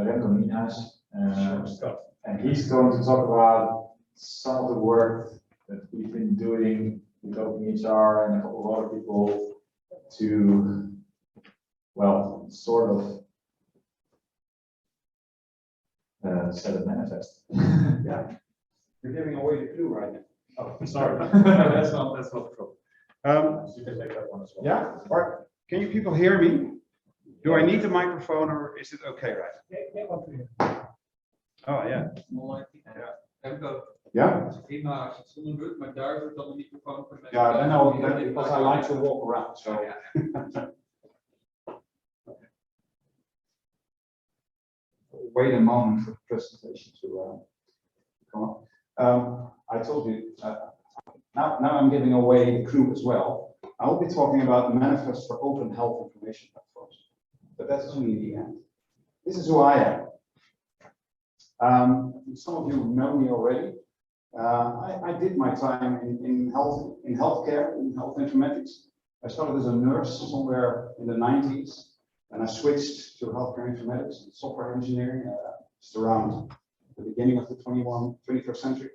Remko Nienhuis, and he's going to talk about some of the work that we've been doing with openEHR and a couple of other people to, well, sort of set a manifest. Yeah, you're giving away the clue right now. Oh, sorry. That's not the problem. You can take that one as well. Yeah, or can you people hear me? Do I need the microphone or is it okay, right? Oh, yeah. Ja? Prima als je het zonder doet, maar daar wordt dan de microfoon voor mij. Yeah, no, because I like to walk around. So. Wait a moment for the presentation to come up. I told you, now I'm giving away the clue as well. I will be talking about the manifest for open health information platforms, but that's only the end. This is who I am. Some of you know me already. I did my time in healthcare, in health informatics. I started as a nurse somewhere in the 90s, and I switched to healthcare informatics and software engineering just around the beginning of the 21st century.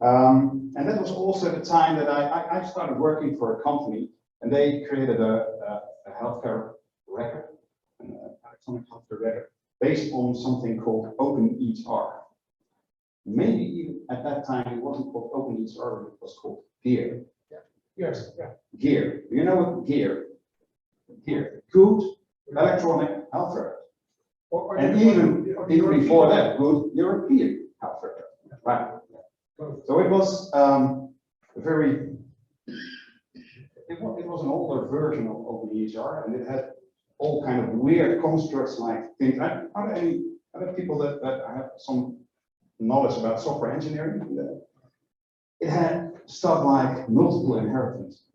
And that was also the time that I started working for a company, and they created a healthcare record, an electronic healthcare record, based on something called openEHR. Maybe even at that time it wasn't called openEHR, it was called GEAR. Yeah. Yes. Yeah. GEAR. Do you know what GEAR? GEAR. Good electronic health record. And even before that, good European health record. Right. So it was it was an older version of openEHR, and it had all kind of weird constructs like things. Are there any other people that have some knowledge about software engineering? It had stuff like multiple inheritance.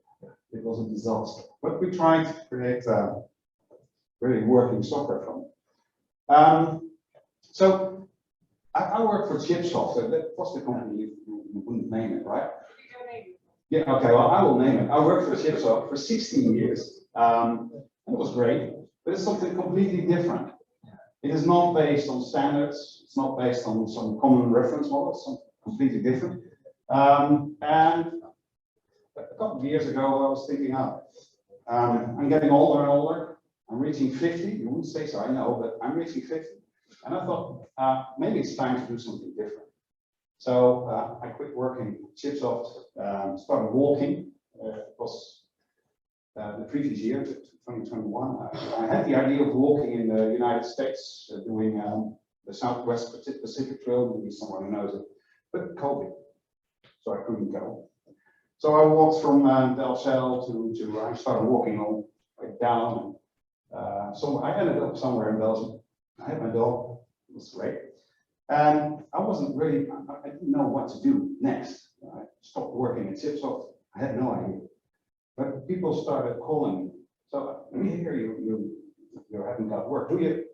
It was a disaster, but we tried to create really working software from it. So I worked for Chipsoft. That was the company. You wouldn't name it, right? Yeah. Okay. Well, I will name it. I worked for Chipsoft for 16 years. It was great, but it's something completely different. It is not based on standards. It's not based on some common reference model. It's something completely different. And a couple of years ago, I was thinking, I'm getting older and older. I'm reaching 50. You wouldn't say so, I know, but I'm reaching 50. And I thought, maybe it's time to do something different. So I quit working at Chipsoft, started walking. It was the previous year, 2021. I had the idea of walking in the United States, doing the Southwest Pacific Trail, maybe someone who knows it, but COVID, so I couldn't go. So I walked from Delcel to I started walking all the way down. So I ended up somewhere in Belgium. I had my dog, it was great. And I wasn't really, I didn't know what to do next. I stopped working at Chipsoft, I had no idea. But people started calling me. So let me hear you haven't got work. Do you,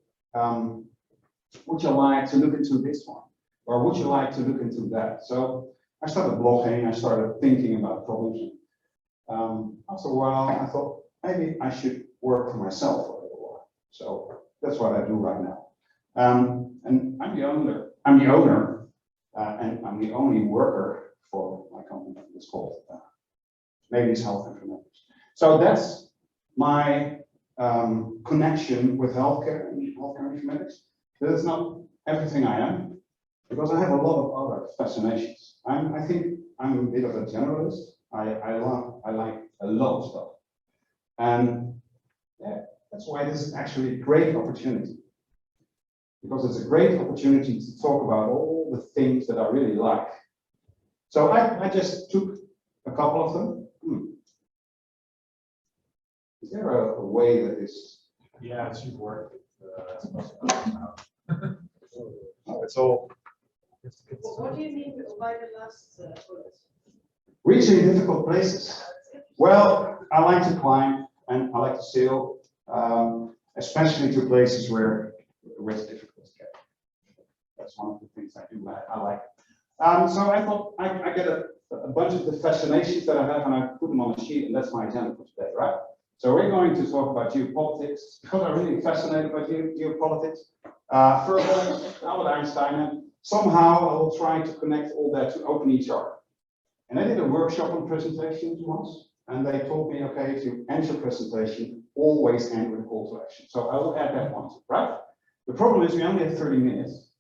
would you like to look into this one? Or would you like to look into that? So I started blogging, I started thinking about problems. After a while, I thought maybe I should work for myself for a little while. So that's what I do right now. And I'm the owner, and I'm the only worker for my company. It's called Melius Health Informatics. So that's my connection with healthcare and healthcare informatics. That is not everything I am, because I have a lot of other fascinations. I think I'm a bit of a generalist. I like a lot of stuff, and yeah, that's why this is actually a great opportunity. Because it's a great opportunity to talk about all the things that I really like. So I just took a couple of them. Is there a way that is? Yeah, it should work. It's all. What do you mean by the last bullet? Reaching difficult places. Well, I like to climb and I like to sail, especially to places where it's difficult to get. That's one of the things I do. I like it. So I thought I get a bunch of the fascinations that I have and I put them on a sheet, and that's my agenda for today, right? So we're going to talk about geopolitics, because I'm really fascinated by geopolitics. Further, Albert Einstein, and somehow I will try to connect all that to openEHR. And I did a workshop on presentations once, and they told me, okay, if you end your presentation, always end with a call to action. So I will add that one, right? The problem is we only have 30 minutes.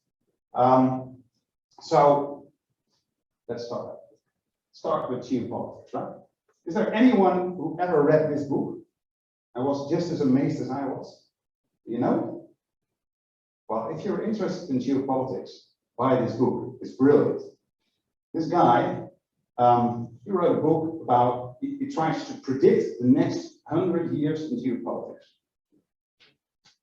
So let's start. Start with geopolitics, right? Is there anyone who ever read this book and was just as amazed as I was? You know? Well, if you're interested in geopolitics, buy this book. It's brilliant. This guy, he wrote a book about, he tries to predict the next 100 years in geopolitics.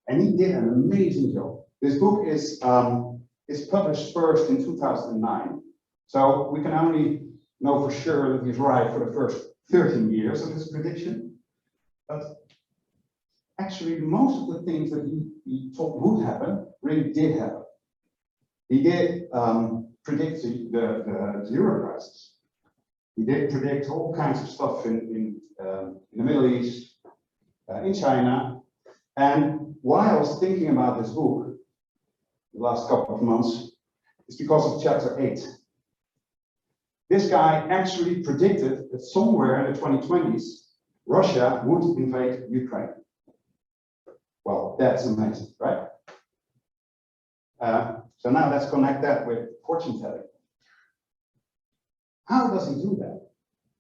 And he did an amazing job. This book is published first in 2009. So we can only know for sure that he's right for the first 13 years of his prediction. But actually, most of the things that he thought would happen really did happen. He did predict the euro crisis. He did predict all kinds of stuff in the Middle East, in China. And why I was thinking about this book the last couple of months is because of chapter 8. This guy actually predicted that somewhere in the 2020s, Russia would invade Ukraine. Well, that's amazing, right? So now let's connect that with fortune telling. How does he do that?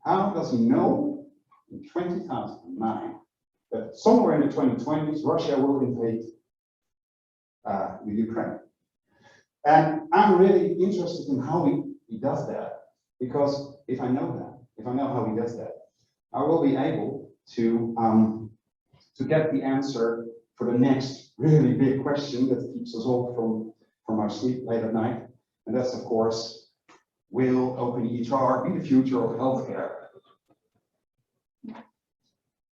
How does he know in 2009 that somewhere in the 2020s, Russia will invade the Ukraine? And I'm really interested in how he does that, because if I know that, if I know how he does that, I will be able to get the answer for the next really big question that keeps us all from our sleep late at night. And that's, of course, will openEHR be the future of healthcare?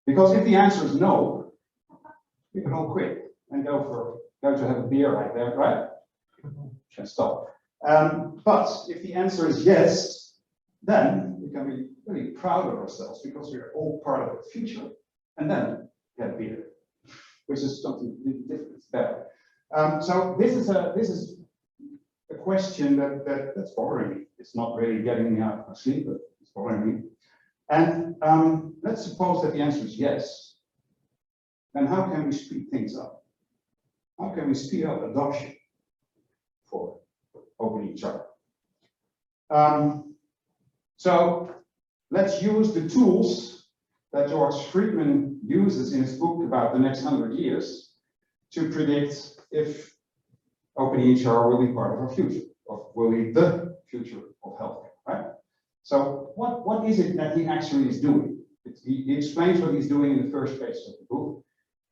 Because if the answer is no, we can all quit and go to have a beer right there, right? Can stop. But if the answer is yes, then we can be really proud of ourselves because we are all part of the future. And then get beer, which is something really different. It's better. So this is a question that's bothering me. It's not really getting me out of my sleep, but it's bothering me. And let's suppose that the answer is yes. Then how can we speed things up? How can we speed up adoption for openEHR? So let's use the tools that George Friedman uses in his book about the next 100 years to predict if openEHR will be part of our future, or will be the future of healthcare, right? So what is it that he actually is doing? He explains what he's doing in the first page of the book,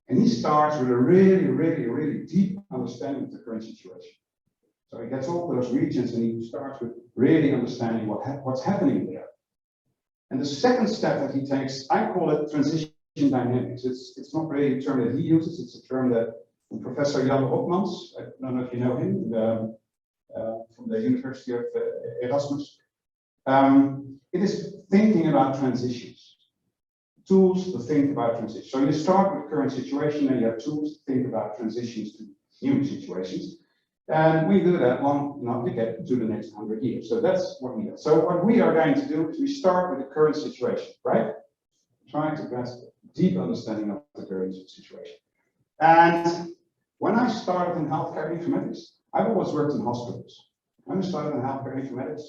and he starts with a really deep understanding of the current situation. So he gets all those regions and he starts with really understanding what's happening there. And the second step that he takes, I call it transition dynamics. It's not really a term that he uses, it's a term that Professor Jan Hopmans, I don't know if you know him, from the University of Erasmus. It is thinking about transitions, tools to think about transitions. So you start with current situation and you have tools to think about transitions to new situations. And we do that to get to the next 100 years. So that's what we do. So what we are going to do is we start with the current situation, right? Trying to grasp a deep understanding of the current situation. And when I started in healthcare informatics, I've always worked in hospitals. When I started in healthcare informatics,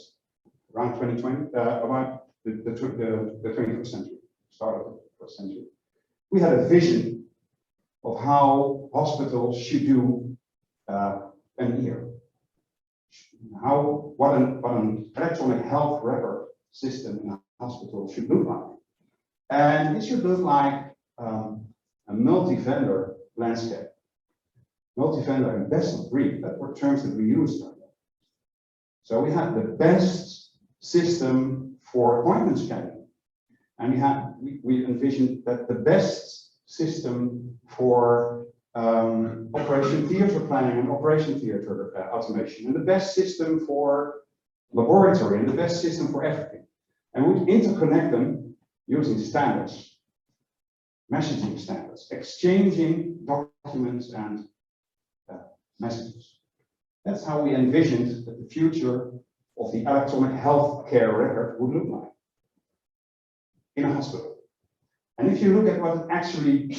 around 2020, about the 21st century, start of the 1st century, we had a vision of how hospitals should do an year. What an electronic health record system in a hospital should look like. And it should look like a multi-vendor landscape. Multi-vendor and best of breed, that were terms that we used. So we had the best system for appointment scheduling. And we envisioned that the best system for operation theater planning and operation theater automation, and the best system for laboratory, and the best system for everything. And we'd interconnect them using standards, messaging standards, exchanging documents and messages. That's how we envisioned that the future of the electronic health care record would look like in a hospital. And if you look at what actually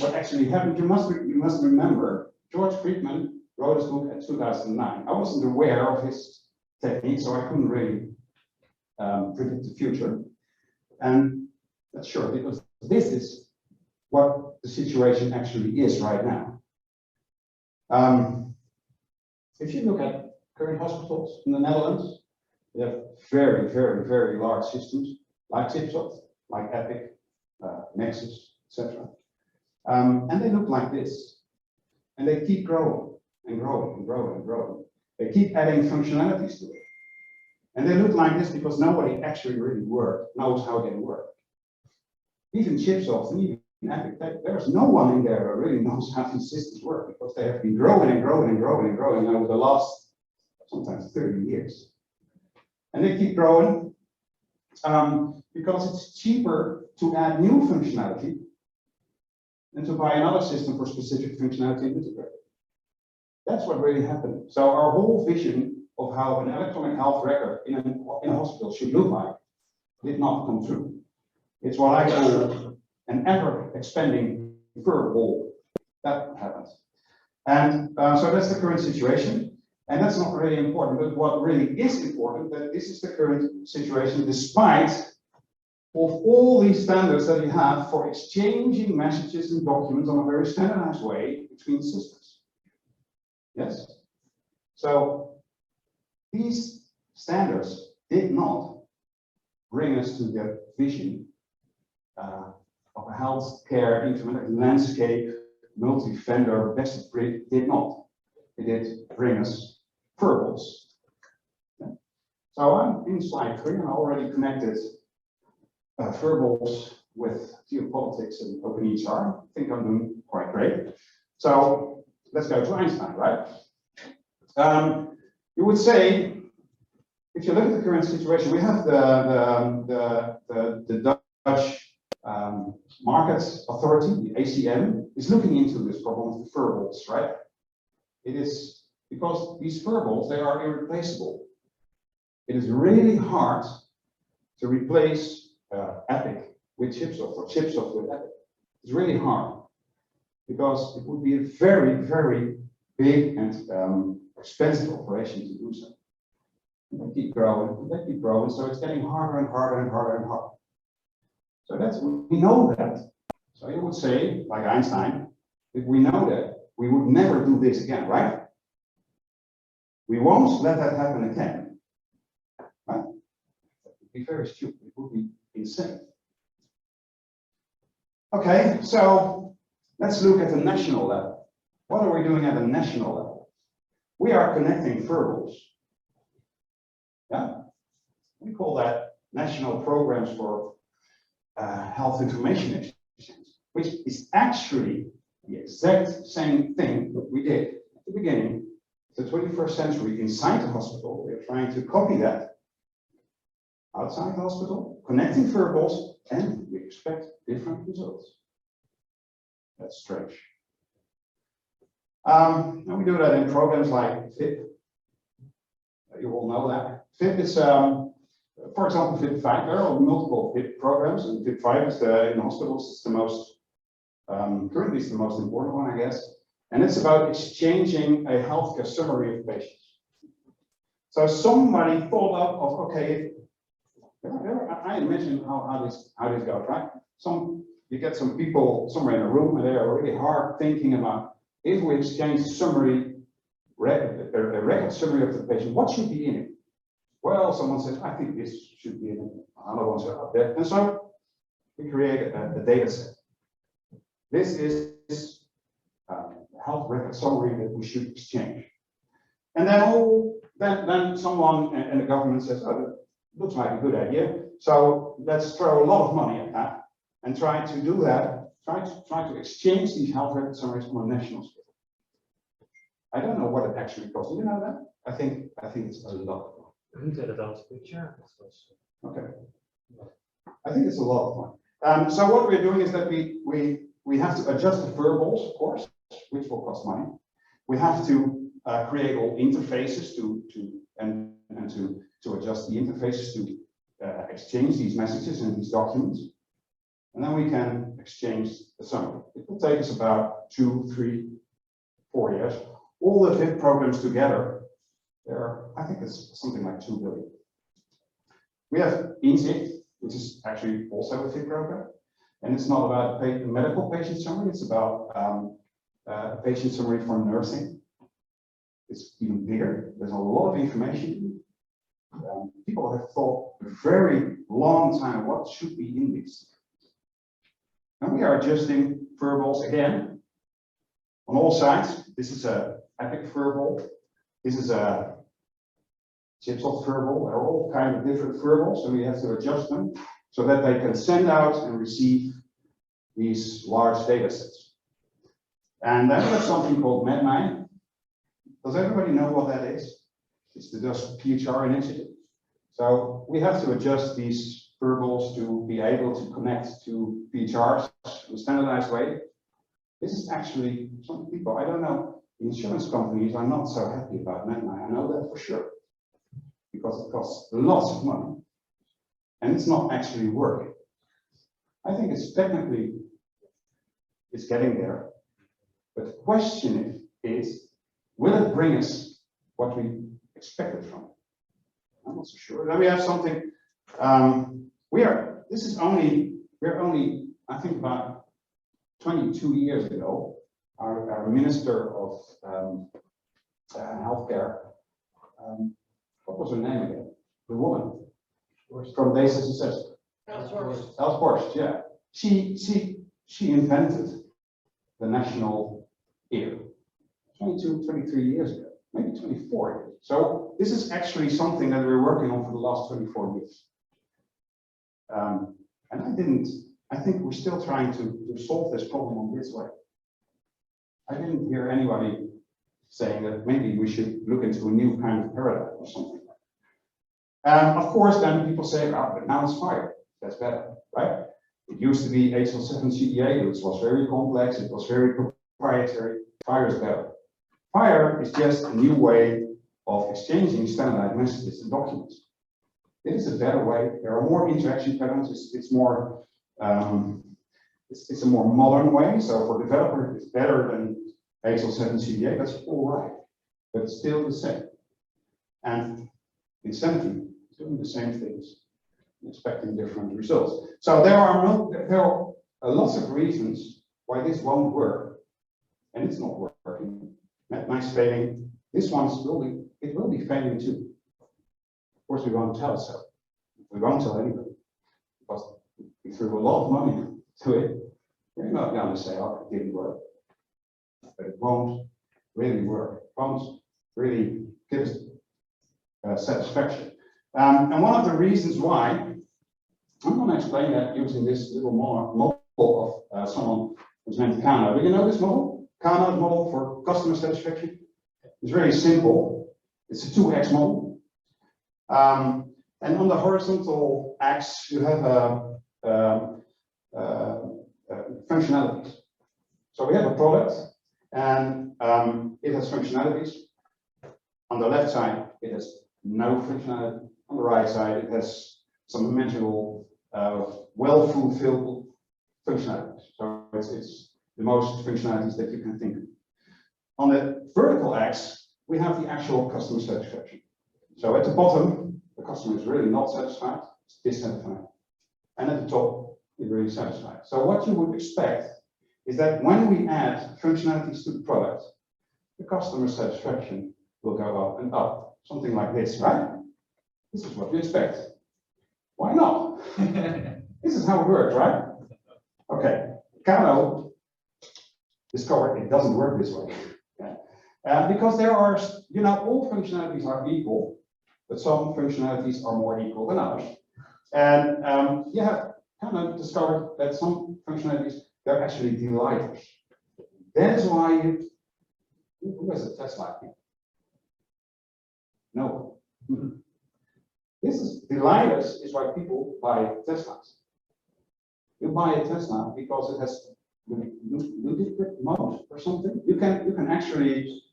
happened, you must remember George Friedman wrote his book in 2009. I wasn't aware of his technique, so I couldn't really predict the future. And that's sure, because this is what the situation actually is right now. If you look at current hospitals in the Netherlands, they have very, very, very large systems like Chipsoft, like Epic, Nexus, etc. And they look like this. And they keep growing and growing and growing and growing. They keep adding functionalities to it. And they look like this because nobody actually really knows how they work. Even Chipsoft, even Epic, there's no one in there that really knows how these systems work because they have been growing and growing and growing and growing over the last sometimes 30 years. And they keep growing because it's cheaper to add new functionality than to buy another system for specific functionality and integrate it. That's what really happened. So our whole vision of how an electronic health record in a hospital should look like did not come true. It's what I call an ever-expanding fur ball. That happens. And so that's the current situation. And that's not really important, but what really is important, that this is the current situation despite of all these standards that you have for exchanging messages and documents on a very standardized way between systems. Yes? So these standards did not bring us to the vision of a healthcare informatics landscape, multi-vendor, best of breed, did not. It did bring us verbals. Yeah. So I'm in slide 3 and I already connected verbals with geopolitics and openEHR. I think I'm doing quite great. So let's go to Einstein, right? You would say, if you look at the current situation, we have the Dutch Market Authority, the ACM, is looking into this problem of the verbals, right? It is because these verbals, they are irreplaceable. It is really hard to replace Epic with Chipsoft or Chipsoft with Epic. It's really hard because it would be a very, very big and expensive operation to do so. And they keep growing, so it's getting harder and harder and harder and harder. So we know that. So you would say, like Einstein, if we know that, we would never do this again, right? We won't let that happen again. Right? It would be very stupid, it would be insane. Okay, so let's look at the national level. What are we doing at the national level? We are connecting verbals. Yeah? We call that National Programs for Health Information Exchange, which is actually the exact same thing that we did at the beginning of the 21st century inside the hospital. We're trying to copy that outside the hospital, connecting verbals, and we expect different results. That's strange. And we do that in programs like VIP. You all know that. VIP is, for example, VIP 5. There are multiple VIP programs, and VIP 5 is in hospitals. It's the most currently it's the most important one, I guess. And it's about exchanging a healthcare summary of patients. So somebody thought up of, okay, I imagine how this goes, right? You get some people somewhere in a room and they are really hard thinking about, if we exchange a record summary of the patient, what should be in it? Well, someone says, I think this should be in it. Another one says, oh, that. And so we create a data set. This is a health record summary that we should exchange. And then someone in the government says, oh, that looks like a good idea. So let's throw a lot of money at that and try to do that, try to exchange these health record summaries on a national scale. I don't know what it actually costs. Do you know that? I think it's a lot. Okay. I think it's a lot of fun. So what we're doing is that we have to adjust the verbals, of course, which will cost money. We have to create all interfaces to adjust the interfaces to exchange these messages and these documents. And then we can exchange the summary. It will take us about 2, 3, 4 years. All the VIP programs together, I think it's something like 2 billion. We have Inzicht, which is actually also a VIP program. And it's not about a medical patient summary, it's about a patient summary for nursing. It's even bigger. There's a lot of information. People have thought a very long time what should be in this. And we are adjusting verbals again on all sides. This is a epic verbal. This is a chipsoft verbal. There are all kinds of different verbals, and we have to adjust them so that they can send out and receive these large data sets. And then we have something called Medline. Does everybody know what that is? It's the Dutch PHR initiative. So we have to adjust these verbals to be able to connect to PHRs in a standardized way. This is actually some people, I don't know, insurance companies are not so happy about Medline. I know that for sure. Because it costs lots of money. And it's not actually working. I think it's technically, it's getting there. But the question is, will it bring us what we expected from it? I'm not so sure. Then we have something, we're only, I think about 22 years ago, our Minister of Healthcare, what was her name again? The woman from D66. Els Borst, yeah. She invented the national ear 22, 23 years ago, maybe 24 years. So this is actually something that we're working on for the last 24 years. And I think we're still trying to solve this problem on this way. I didn't hear anybody saying that maybe we should look into a new kind of paradigm or something. Of course, then people say, oh, but now it's FHIR. That's better, right? It used to be HL7 CDA, which was very complex. It was very proprietary. FHIR is better. FHIR is just a new way of exchanging standardized messages and documents. It is a better way. There are more interaction patterns. It's more, it's a more modern way. So for developer, it's better than HL7 CDA. That's all right, but it's still the same. And Insanity is doing the same things, expecting different results. So there are lots of reasons why this won't work, and it's not working. Medline's failing. This one's will be failing too. Of course, we won't tell so. We won't tell anybody because we threw a lot of money to it. We're not going to say, oh, it didn't work, but it won't really work. It won't really give us satisfaction. And one of the reasons why, I'm going to explain that using this little model of someone who's named Kano. Do you know this model? Kano's model for customer satisfaction. It's very simple. It's a 2x model. And on the horizontal axis, you have functionalities. So we have a product, and it has functionalities. On the left side, it has no functionality. On the right side, it has some manageable, well-fulfilled functionalities. So it's the most functionalities that you can think of. On the vertical axis, we have the actual customer satisfaction. So at the bottom, the customer is really not satisfied, it's dissatisfied. And at the top, it's really satisfied. So what you would expect is that when we add functionalities to the product, the customer satisfaction will go up and up. Something like this, right? This is what we expect. Why not? This is how it works, right? Okay, Kano discovered it doesn't work this way. Because there are, all functionalities are equal, but some functionalities are more equal than others. And you have kind of discovered that some functionalities, they're actually delighters. That is why who has a Tesla here? No. This is delighters is why people buy Teslas. You buy a Tesla because it has ludicrous mode or something. You can actually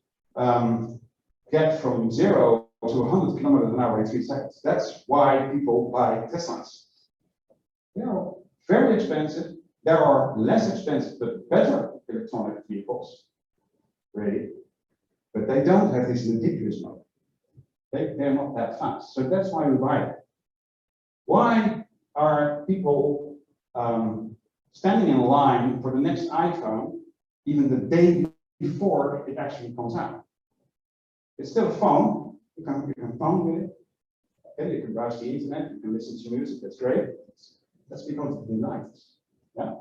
get from 0 to 100 kilometers an hour in 3 seconds. That's why people buy Teslas. They are very expensive. There are less expensive but better electronic vehicles, really, but they don't have this ridiculous mode. They're not that fast. So that's why we buy it. Why are people standing in line for the next iPhone even the day before it actually comes out? It's still a phone. You can phone with it. Okay, you can browse the internet. You can listen to music. That's great. That's because of the device. Yeah.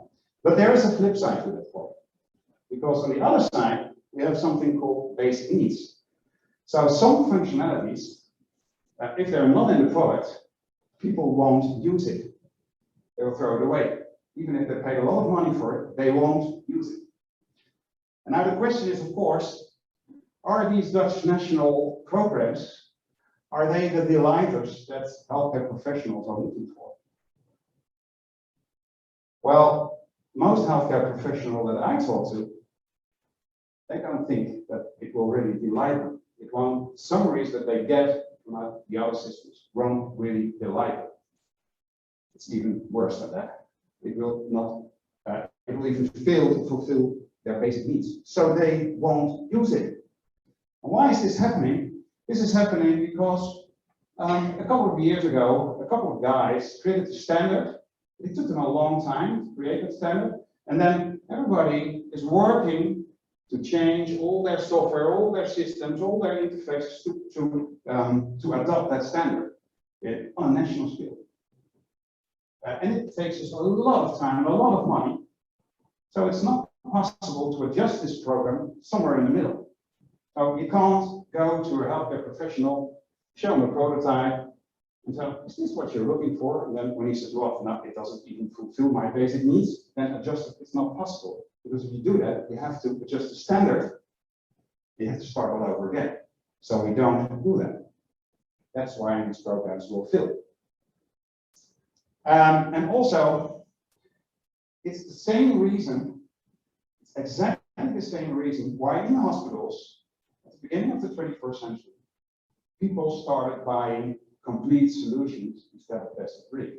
But there is a flip side to that point, because on the other side we have something called basic needs. So some functionalities, if they're not in the product, people won't use it. They will throw it away. Even if they paid a lot of money for it, they won't use it. And now the question is, of course, are these Dutch national programs, are they the delighters that healthcare professionals are looking for? Well, most healthcare professionals that I talk to, they don't think that it will really delight them. It won't, summaries that they get from the other systems won't really delight them. It's even worse than that. It will not, it will even fail to fulfill their basic needs. So they won't use it. And why is this happening? This is happening because a couple of years ago, a couple of guys created a standard. It took them a long time to create that standard. And then everybody is working to change all their software, all their systems, all their interfaces to adopt that standard on a national scale. And it takes us a lot of time, a lot of money. So it's not possible to adjust this program somewhere in the middle. So you can't go to a healthcare professional, show them a prototype, and say, is this what you're looking for? And then when he says, well, no, it doesn't even fulfill my basic needs, then adjust it. It's not possible. Because if you do that, you have to adjust the standard. You have to start all over again. So we don't do that. That's why these programs will fail. And also, it's the same reason, it's exactly the same reason why in hospitals, at the beginning of the 21st century, people started buying complete solutions instead of best of breed.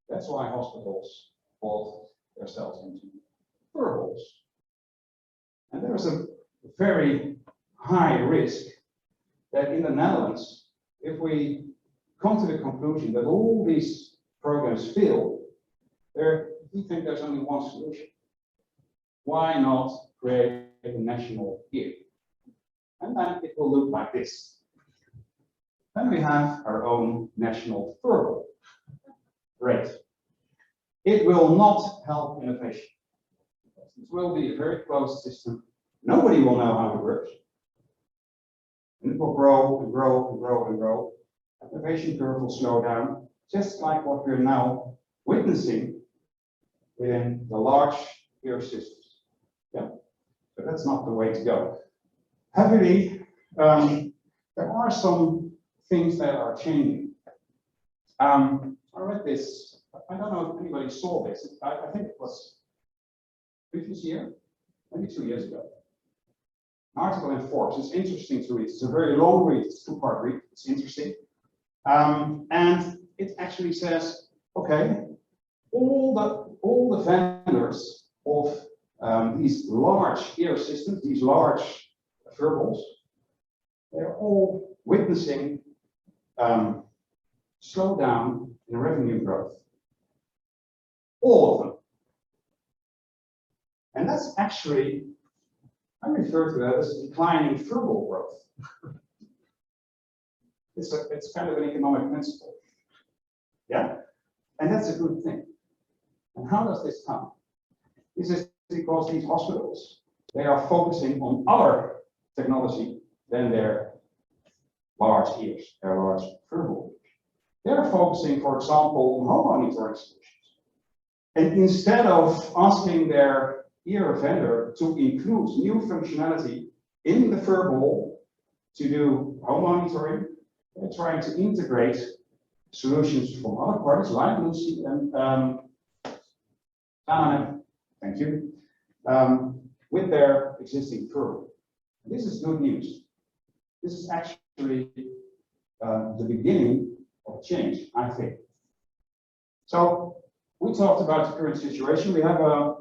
That's why hospitals bought themselves into firewalls. And there is a very high risk that in the Netherlands, if we come to the conclusion that all these programs fail, we think there's only one solution. Why not create a national ear? And then it will look like this. Then we have our own national firewall. Great. It will not help innovation. It will be a very closed system. Nobody will know how it works. And it will grow and grow and grow and grow. Innovation curve will slow down, just like what we're now witnessing within the large ear systems. Yeah, but that's not the way to go. Happily, there are some things that are changing. I read this. I don't know if anybody saw this. I think it was previous year, maybe 2 years ago. An article in Forbes. It's interesting to read. It's a very long read. It's a 2-part read. It's interesting. And it actually says, okay, all the vendors of these large ear systems, these large firewalls, they're all witnessing slowdown in revenue growth. All of them. And that's actually, I refer to that as declining firewall growth. It's kind of an economic principle. Yeah? And that's a good thing. And how does this come? This is because these hospitals, they are focusing on other technology than their large ears, their large firewall ears. They're focusing, for example, on home monitoring solutions. And instead of asking their ear vendor to include new functionality in the firewall to do home monitoring, they're trying to integrate solutions from other parties like Lucy and thank you, with their existing firewall. This is good news. This is actually the beginning of change, I think. So we talked about the current situation. We have a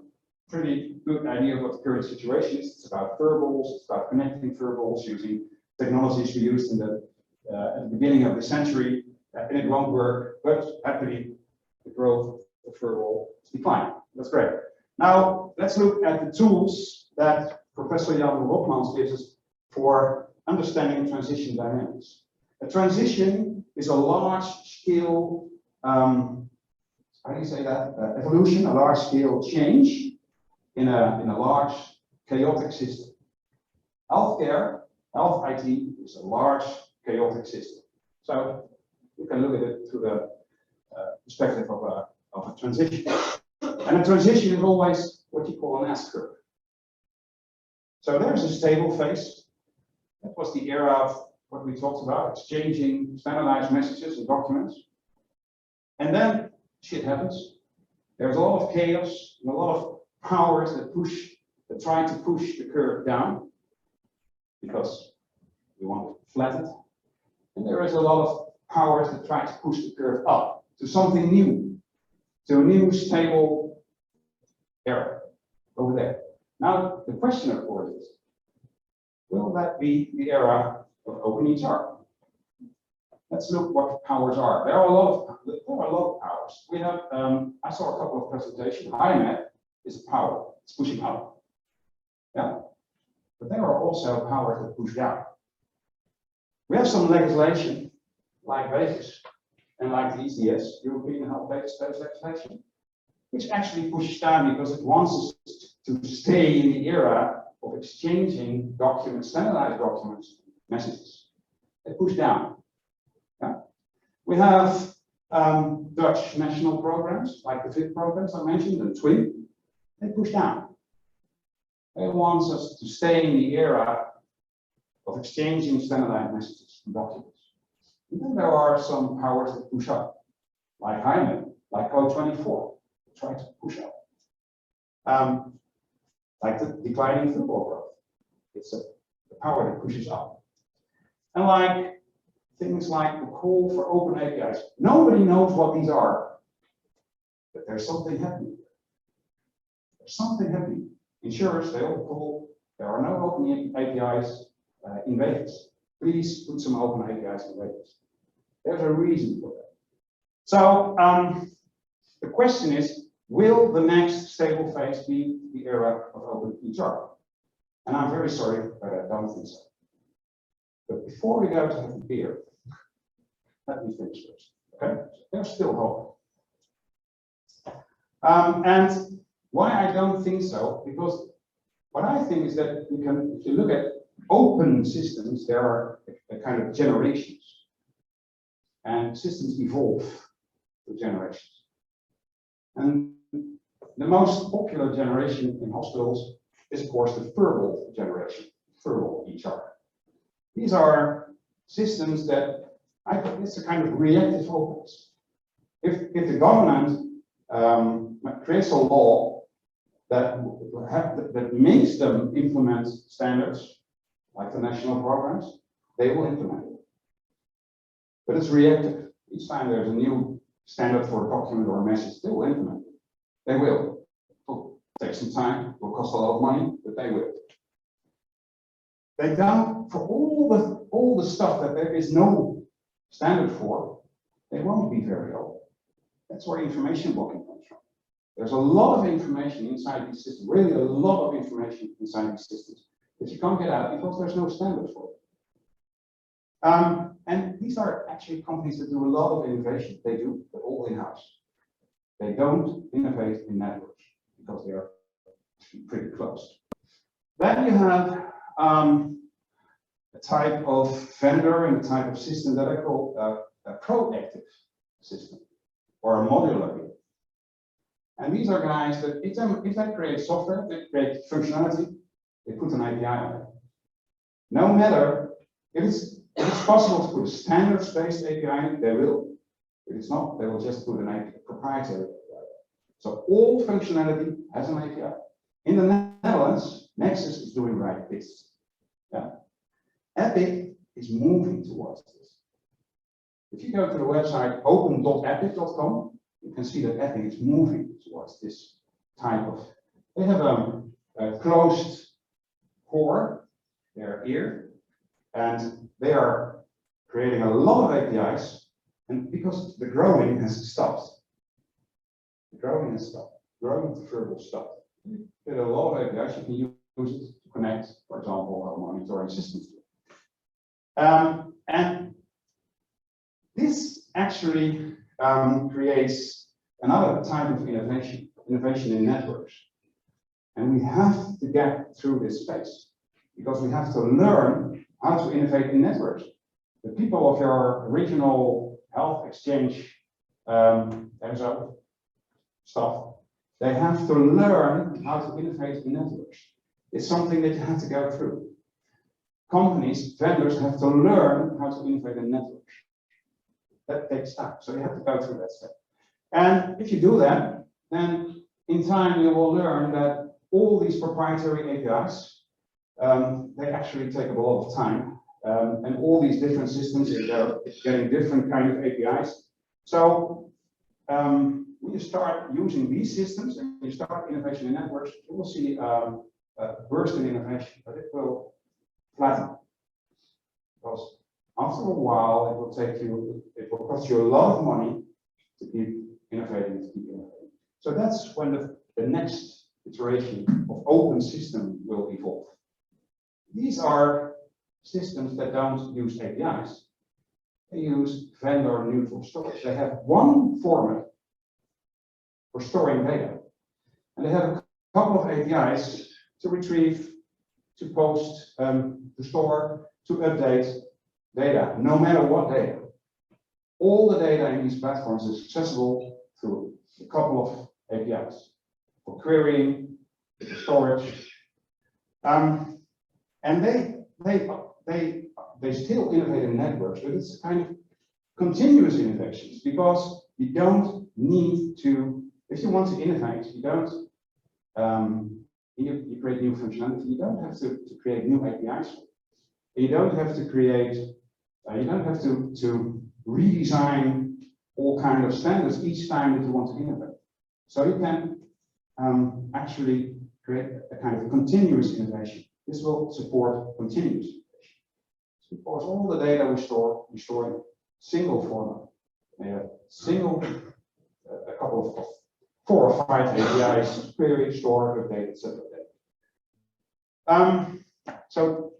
pretty good idea of what the current situation is. It's about verbals, it's about connecting verbals using technologies we used in the at the beginning of the century, and it won't work, but happily the growth of verbal is declining. That's great. Now let's look at the tools that Professor Jan Rotmans gives us for understanding transition dynamics. A transition is a large-scale, how do you say that? Evolution, a large-scale change in a large chaotic system. Healthcare, health IT is a large chaotic system. So you can look at it through the perspective of a transition. And a transition is always what you call an S-curve. So there's a stable phase. That was the era of what we talked about, exchanging standardized messages and documents. And then shit happens. There's a lot of chaos and a lot of powers that try to push the curve down because we want to flatten it. And there is a lot of powers that try to push the curve up to something new, to a new stable era over there. Now, the question, of course, is, will that be the era of openEHR? Let's look what powers are. There are a lot of powers. We have, I saw a couple of presentations. IMAP is a power, it's pushing up. Yeah, but there are also powers that push down. We have some legislation, like Vegas and like the ECS, European Health Data Space legislation, which actually pushes down because it wants us to stay in the era of exchanging documents, standardized documents, messages. They push down. Yeah. We have Dutch national programs, like the FIT programs I mentioned, and TWIN. They push down. They want us to stay in the era of exchanging standardized messages and documents. And then there are some powers that push up, like HIMAP, like Code 24, try to push up. Like the declining football growth. It's the power that pushes up. And like things like the call for open APIs. Nobody knows what these are, but there's something happening. There's something happening. Insurers, they all call, there are no open APIs in Vegas. Please put some open APIs in Vegas. There's a reason for that. So the question is, will the next stable phase be the era of openEHR? And I'm very sorry, but I don't think so. But before we go to have a beer, let me finish first. Okay? There's still hope. And why I don't think so, because what I think is that you can, if you look at open systems, there are a kind of generations. And systems evolve through generations. And the most popular generation in hospitals is, of course, the verbal generation, verbal EHR. These are systems that I think it's a kind of reactive openness. If the government creates a law that makes them implement standards, like the national programs, they will implement it. But it's reactive. Each time there's a new standard for a document or a message, they will implement it. They will. It will take some time, it will cost a lot of money, but they will. They don't, for all the stuff that there is no standard for, they won't be very open. That's where information blocking comes from. There's a lot of information inside these systems, really a lot of information inside these systems that you can't get out because there's no standard for it. And these are actually companies that do a lot of innovation. They do, but all in-house. They don't innovate in networks because they are pretty closed. Then you have a type of vendor and a type of system that I call a proactive system or a modular unit. And these are guys that if they create software, they create functionality, they put an API on it. No matter if it's possible to put a standards-based API in it, they will. If it's not, they will just put an API, proprietary API. So all functionality has an API. In the Netherlands, Nexus is doing right this. Yeah. Epic is moving towards this. If you go to the website open.epic.com, you can see that Epic is moving towards this type of. They have a closed core, they're here, and they are creating a lot of APIs, and because the growing has stopped. The growing has stopped. Growing preferable stopped. You get a lot of APIs, you can use it to connect, for example, our monitoring systems. And this actually creates another type of innovation in networks. And we have to get through this space because we have to learn how to innovate in networks. The people of your regional health exchange stuff, they have to learn how to innovate in networks. It's something that you have to go through. Companies, vendors have to learn how to innovate in networks. That takes time, so you have to go through that step. And if you do that, then in time you will learn that all these proprietary APIs, they actually take up a lot of time. And all these different systems, they're getting different kind of APIs. So when you start using these systems and you start innovation in networks, you will see a burst in innovation, but it will flatten. Because after a while, it will cost you a lot of money to keep innovating, So that's when the next iteration of open system will evolve. These are systems that don't use APIs. They use vendor neutral storage. They have one format for storing data. And they have a couple of APIs to retrieve, to post, to store, to update data, no matter what data. All the data in these platforms is accessible through a couple of APIs for querying, for storage. And they still innovate in networks, but it's kind of continuous innovations because you don't need to, if you want to innovate, you don't, you create new functionality, you don't have to create new APIs. You don't have to create, you don't have to redesign all kinds of standards each time that you want to innovate. So you can actually create a kind of continuous innovation. This will support continuous innovation. Because all the data we store in single format. We have a couple of 4 or 5 APIs, query, store, update, etc. So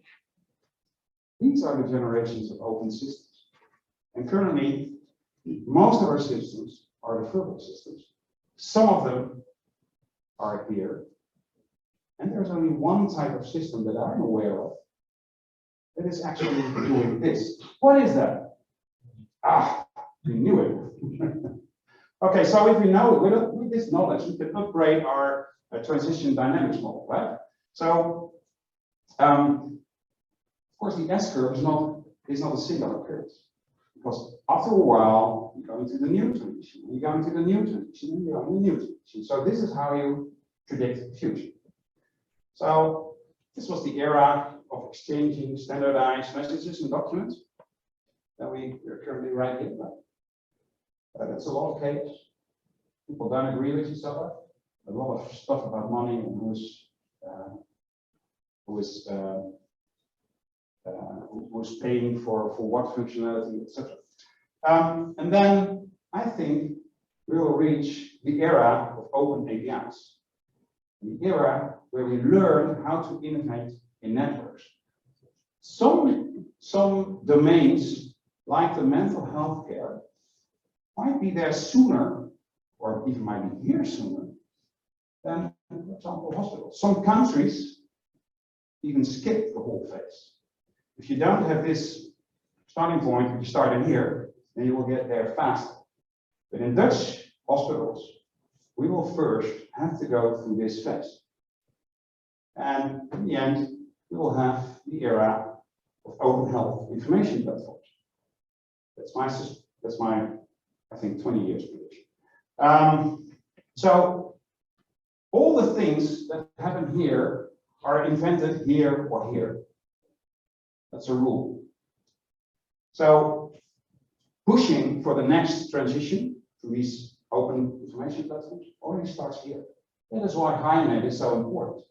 these are the generations of open systems. And currently, most of our systems are the verbal systems. Some of them are here. And there's only one type of system that I'm aware of that is actually doing this. What is that? Ah, we knew it. Okay, so if we know it, with this knowledge, we can upgrade our transition dynamics model, right? So, of course, the S-curve is not a singular curve. Because after a while, you go into the new transition, you go into the new transition, and you go into the new transition. So this is how you predict the future. So this was the era of exchanging standardized messages and documents that we're currently right in. That's a lot of chaos. People don't agree with each other. A lot of stuff about money and who's paying for what functionality, etc. And then I think we will reach the era of open APIs. The era where we learn how to innovate in networks. Some domains, like the mental health care, might be there sooner, or even might be here sooner, than, for example, hospitals. Some countries even skip the whole phase. If you don't have this starting point, if you start in here, then you will get there faster. But in Dutch hospitals, we will first have to go through this phase. And in the end, we will have the era of open health information platforms. That's my I think 20 years prediction. So all the things that happen here are invented here or here. That's a rule. So pushing for the next transition to these open information platforms already starts here. That is why HighNet is so important.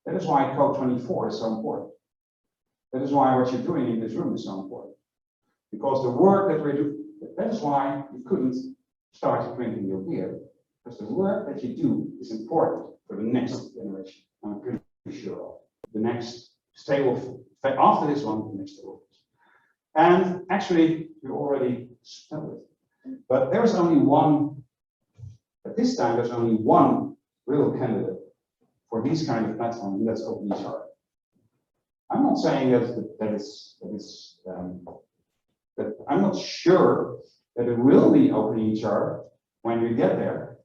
That is why Code 24 is so important. That is why what you're doing in this room is so important. Because the work that we're doing, that is why you couldn't start drinking your beer, because the work that you do is important for the next generation. I'm pretty sure of the next stable, after this one, the next stable. And actually, you already spelled it. But there's only one, at this time, there's only one real candidate for these kind of platforms, and that's openEHR. I'm not saying that I'm not sure that it will be openEHR when we get there,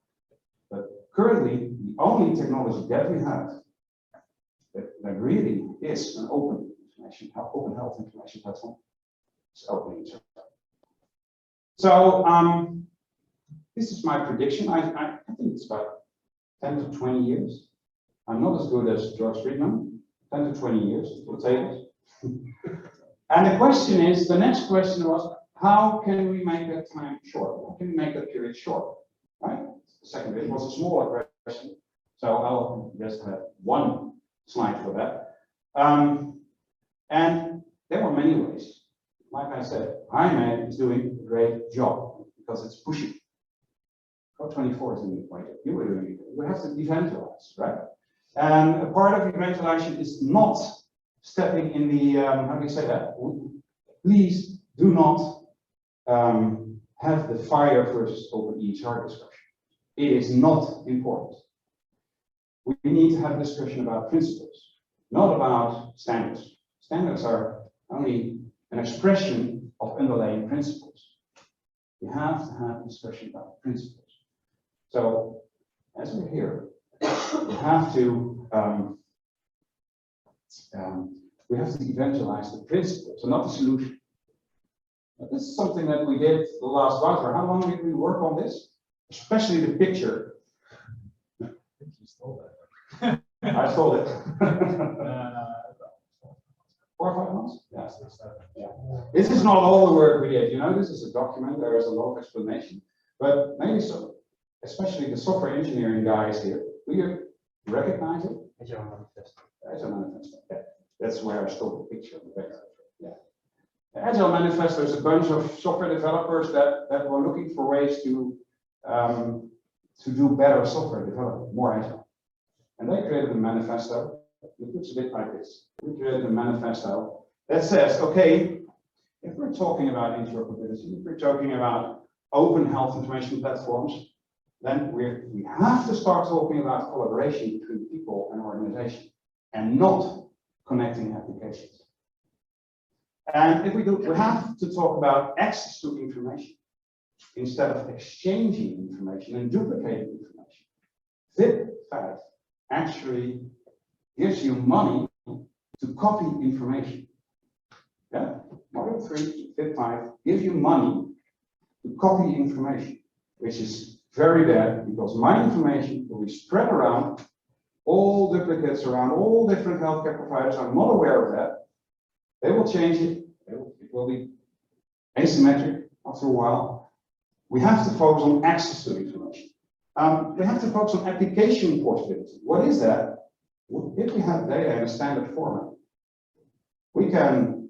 but currently the only technology that we have that really is an open health information platform is openEHR. So this is my prediction. I think it's about 10 to 20 years. I'm not as good as George Friedman. 10 to 20 years, we'll take it. And the question is, the next question was, how can we make that time short? How can we make that period short? Right? The second bit was a smaller question, so I'll just have one slide for that. And there were many ways. Like I said, HighNet is doing a great job because it's pushing. Code 24 is doing it right. You were doing it. We have to evangelize, right? And a part of evangelization is not stepping in the, how do you say that? Please do not have the fire versus openEHR discussion. It is not important. We need to have a discussion about principles, not about standards. Standards are only an expression of underlying principles. We have to have a discussion about principles. So, as we're here, we have to evangelize the principles and not the solution. Now, this is something that we did the last quarter. How long did we work on this? Especially the picture. I think you stole that. I stole it. 4 or 5 months? Yeah. This is not all the work we did. You know, this is a document. There is a lot of explanation. But maybe so, especially the software engineering guys here, do you recognize it? Agile Manifesto. Agile Manifesto. Yeah. That's where I stole the picture. Yeah. The Agile Manifesto is a bunch of software developers that were looking for ways to do better software development, more agile. And they created a manifesto. It looks a bit like this. We created a manifesto that says, okay, if we're talking about interoperability, if we're talking about open health information platforms, then we have to start talking about collaboration between people and organizations, and not connecting applications. And if we do, we have to talk about access to information instead of exchanging information and duplicating information. VIP5 actually gives you money to copy information. Yeah, Model 3, VIP5 gives you money to copy information, which is very bad because my information will be spread around, all duplicates around all different healthcare providers. I'm not aware of that. They will change it. It will be asymmetric after a while. We have to focus on access to information. We have to focus on application portability. What is that? If we have data in a standard format, we can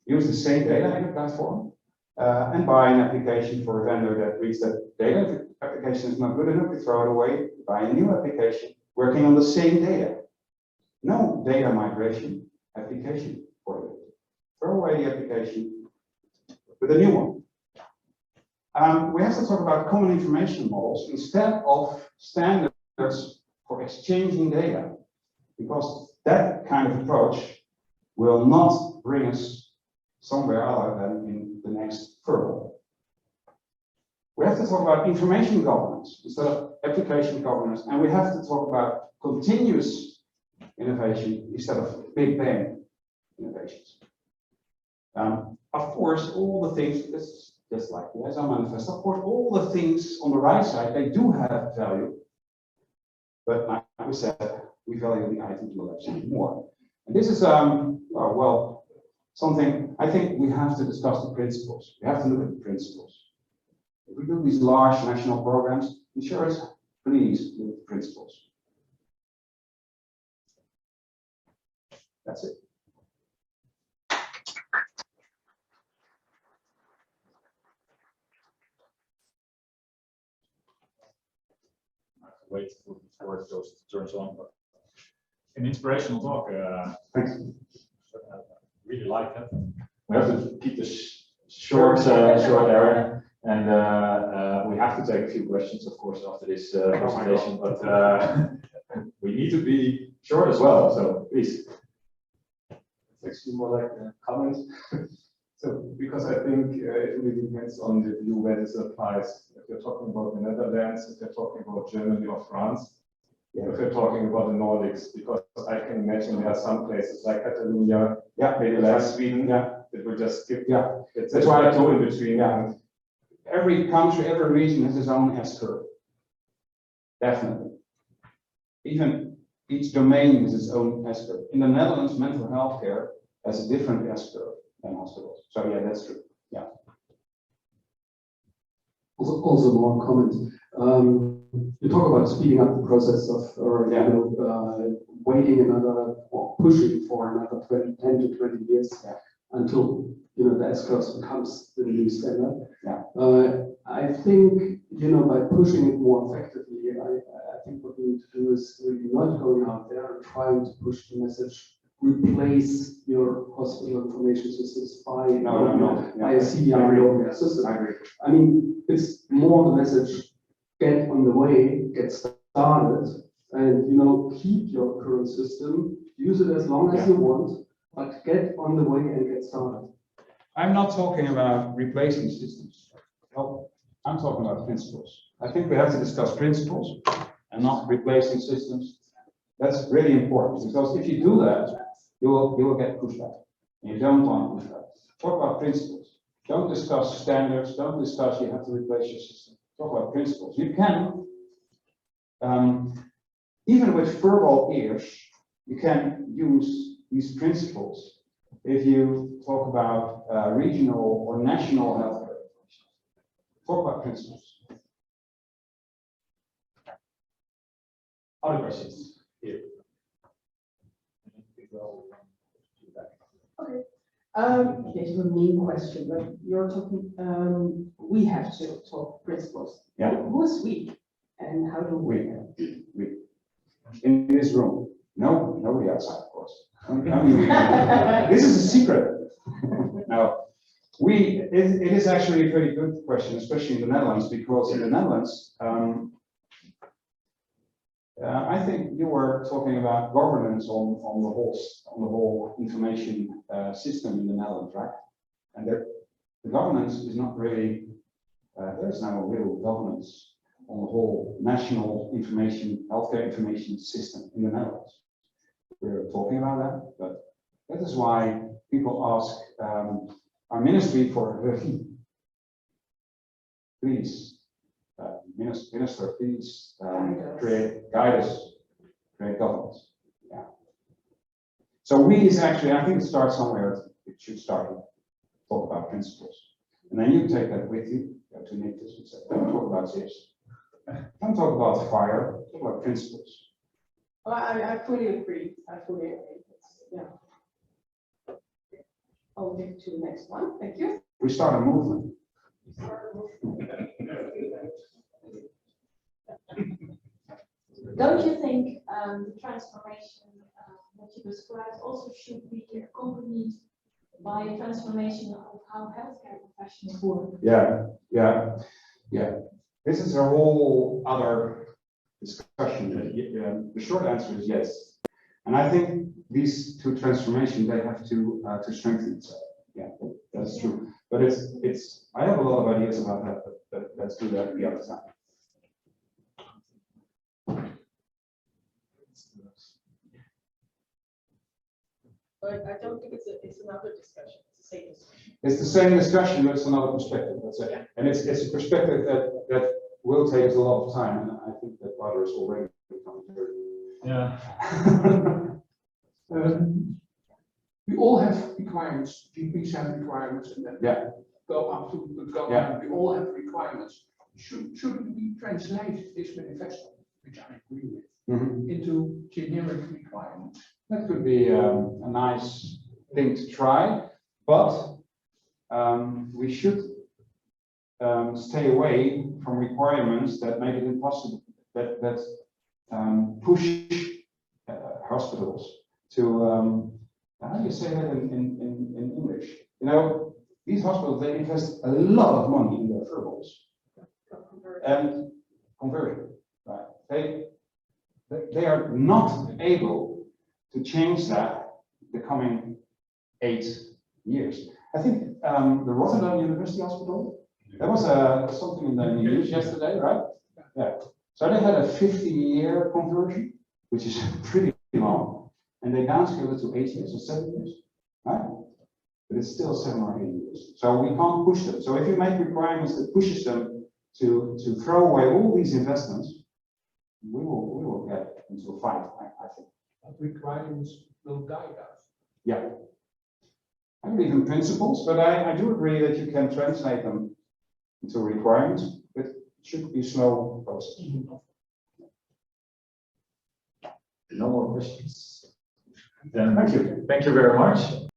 use the same data in a platform and buy an application for a vendor that reads that data. If the application is not good enough, we throw it away, buy a new application working on the same data. No data migration, application portability. Throw away the application with a new one. We have to talk about common information models instead of standards for exchanging data, because that kind of approach will not bring us somewhere other than in the next furlong. We have to talk about information governance instead of application governance, and we have to talk about continuous innovation instead of big bang innovations. Of course, all the things, just like the Agile Manifesto, of course, all the things on the right side, they do have value. But like we said, we value the item to the left side more. And this is, well, something, I think we have to discuss the principles. We have to look at the principles. If we do these large national programs, insurers, please look at the principles. That's it. Wait before it goes turns on. But an inspirational talk. Thanks. Really like that. We have to keep this short, Aaron, and we have to take a few questions, of course, after this presentation. But we need to be short as well. So please. It's actually more like a comment. So, because I think it really depends on the view where this applies. If you're talking about the Netherlands, if you're talking about Germany or France, if you're talking about the Nordics, because I can imagine there are some places like Catalonia, maybe like Sweden, that will just skip. That's why I told in between. Every country, every region has its own S-curve. Definitely. Even each domain has its own S-curve. In the Netherlands, mental health care has a different S-curve than hospitals. So yeah, that's true. Yeah. Also more comment. You talk about speeding up the process of, waiting another or pushing for another 10 to 20 years until the S-curve becomes the new standard. I think by pushing it more effectively, I think what we need to do is really not going out there and trying to push the message. Replace your hospital information systems by a CDR system. I agree. I mean, it's more the message: get on the way, get started, and keep your current system, use it as long as you want, but get on the way and get started. I'm not talking about replacing systems. No, I'm talking about principles. I think we have to discuss principles and not replacing systems. That's really important, because if you do that, you will get pushback. And you don't want pushback. Talk about principles. Don't discuss standards. Don't discuss you have to replace your system. Talk about principles. You can, even with verbal ears, you can use these principles if you talk about regional or national healthcare. Talk about principles. Other questions here. Okay. This is a mean question, but you're talking, we have to talk principles. Yeah. Who's we? And how do we? We. In this room. No, nobody outside, of course. This is a secret. Now, it is actually a very good question, especially in the Netherlands, because in the Netherlands, I think you were talking about governance on the whole information system in the Netherlands, right? And the governance is not really, there's no real governance on the whole national healthcare information system in the Netherlands. We're talking about that, but that is why people ask our ministry for regie. Please. Minister, please guide us, create governance. Yeah. So we is actually, I think it starts somewhere. It should start with talk about principles, and then you take that with you. Go to Nicholas and say, don't talk about this. Don't talk about fire. Talk about principles. Well, I fully agree. Yeah. I'll get to the next one. Thank you. We start a movement. Don't you think the transformation that you described also should be accompanied by a transformation of how healthcare professionals work? Yeah. This is a whole other discussion. The short answer is yes, and I think these two transformations, they have to strengthen each other. Yeah, that's true. But it's. I have a lot of ideas about that, but let's do that the other time. But I don't think it's another discussion. It's the same discussion. It's the same discussion, but it's another perspective. That's it. Yeah. And it's a perspective that will take us a lot of time, and I think that others already become very. Yeah. We all have requirements, GPs have requirements, and then Yeah. go up to the government, we all have requirements. Should we translate this manifesto, which I agree with, into generic requirements? That could be a nice thing to try, but we should stay away from requirements that make it impossible, that push hospitals to, how do you say that in English? You know, these hospitals, they invest a lot of money in their verbals and conversion. Right? They are not able to change that the coming 8 years. I think the Rotterdam University Hospital, there was something in the news yesterday, right? Yeah. So they had a 15-year conversion, which is pretty long, and they downscaled it to 8 years or 7 years, right? But it's still 7 or 8 years. So we can't push them. So if you make requirements that pushes them to throw away all these investments, we will get into a fight, I think. Requirements will guide us. Yeah. I believe in principles, but I do agree that you can translate them into requirements, but it should be a slow process. No more questions. Then thank you very much.